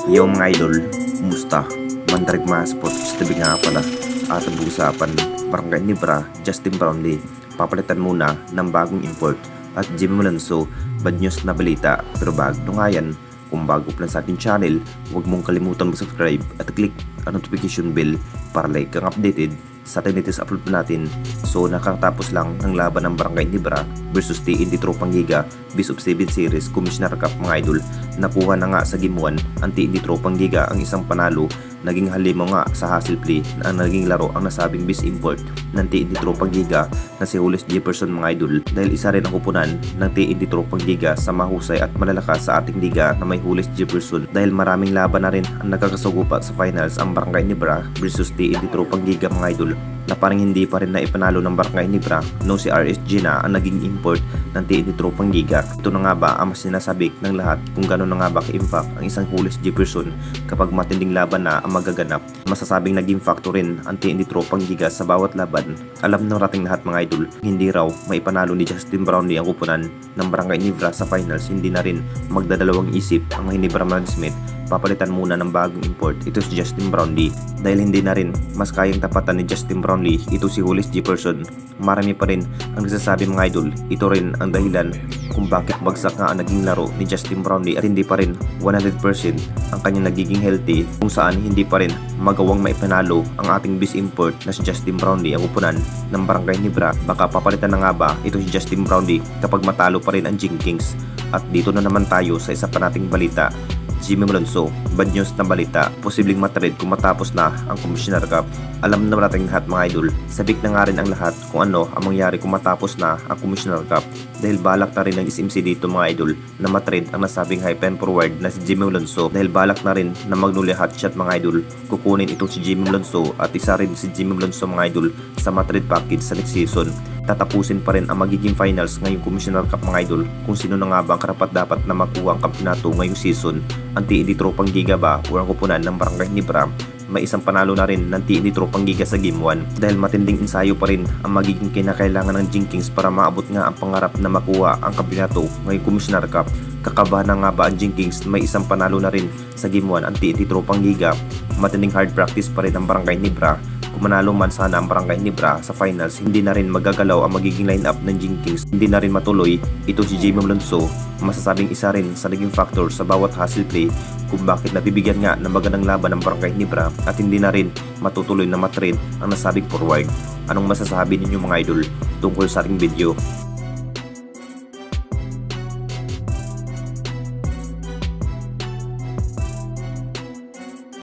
Yung mga idol, kumusta? Mandarig mga sports, tabi nga pala. At ang usapan, Barangay Nibra, Justin Brownlee. Papalitan muna ng bagong import. At Jimmy Malonzo, bad news na balita. Pero bago nga yan, kung bago pa lang sa ating channel, huwag mong kalimutan mag-subscribe at click ang notification bell para like kang updated sa ating latest upload natin. So nakatapos lang ng laban ng Barangay Nibra versus TNT Tropang Giga Best of 7 Series Commissioner Cup mga idol. Nakuha na nga sa Game 1 ang TNT Tropang Giga ang isang panalo. Naging halimo nga sa hustle play na ang naging laro ang nasabing best import ng TNT Tropang Giga na si Julius Jefferson mga idol, dahil isa rin ang kupunan ng TNT Tropang Giga sa mahusay at malalakas sa ating liga na may Julius Jefferson, dahil maraming laban na rin ang nagkakasugupa sa finals ang Barangay Nibra versus TNT Tropang Giga mga idol, na parang hindi pa rin na ipanalo ng Barangay Nibra no si RSG na ang naging import ng TNT Tropang Giga. Ito na nga ba ang mas sinasabik ng lahat kung gano'n na nga ba ka-impact ang isang Julius Jefferson kapag matinding laban na ang magaganap. Masasabing naging factor rin ang TNT Tropang Giga sa bawat laban. Alam ng rating lahat mga idol, hindi raw may panalo ni Justin Brownlee ang kupunan ng Barangay Nibra sa finals. Hindi na rin magdadalawang isip ang Ginebra Management, papalitan muna ng bagong import ito si Justin Brownlee, dahil hindi na rin mas kayang tapatan ni Justin Brownlee ito si Julius Jefferson. Marami pa rin ang nagsasabi mga idol, ito rin ang dahilan kung bakit bagsak nga ang naging laro ni Justin Brownlee at hindi pa rin 100% ang kanyang nagiging healthy, kung saan hindi pa rin magawang maipanalo ang ating best import na si Justin Brownlee ang upunan ng Barangay Nibra. Baka papalitan na nga ba ito si Justin Brownlee kapag matalo pa rin ang Jinkings. At dito na naman tayo sa isa pa nating balita. Jimmy Malonzo, bad news na balita, posibleng matrade kung matapos na ang Commissioner Cup. Alam na natin lahat mga idol, sabik na nga rin ang lahat kung ano ang mangyari kung matapos na ang Commissioner Cup, dahil balak na rin ng SMC dito mga idol na matrade ang nasabing high pen forward na si Jimmy Malonzo, dahil balak na rin na magnuli hotshot mga idol. Kukunin itong si Jimmy Malonzo at isa rin si Jimmy Malonzo mga idol sa matrade package sa next season. Tatapusin pa rin ang magiging finals ngayong Commissioner Cup mga idol, kung sino na nga ba ang karapat dapat na makuha ang kampyonato ngayong season, ang TNT Tropang Giga ba o ang kupunan ng Barangay Nibra. May isang panalo na rin ng TNT Tropang Giga sa Game 1, dahil matinding ensayo pa rin ang magiging kinakailangan ng Jinkings para maabot nga ang pangarap na makuha ang kampyonato ngayong Commissioner Cup. Kakabahan na nga ba ang Jinkings? May isang panalo na rin sa Game 1 ang TNT Tropang Giga. Matinding hard practice pa rin ang Barangay Nibra. Kung manalo man sana ang Barangay Nibra sa finals, hindi na rin magagalaw ang magiging lineup ng Jinkings. Hindi na rin matuloy ito si Jimmy Malonzo. Masasabing isa rin sa naging factor sa bawat hustle play kung bakit nabibigyan nga ng magandang laban ng Barangay Nibra at hindi na rin matutuloy na matrade ang nasabing forward. Anong masasabi ninyo mga idol tungkol sa ating video?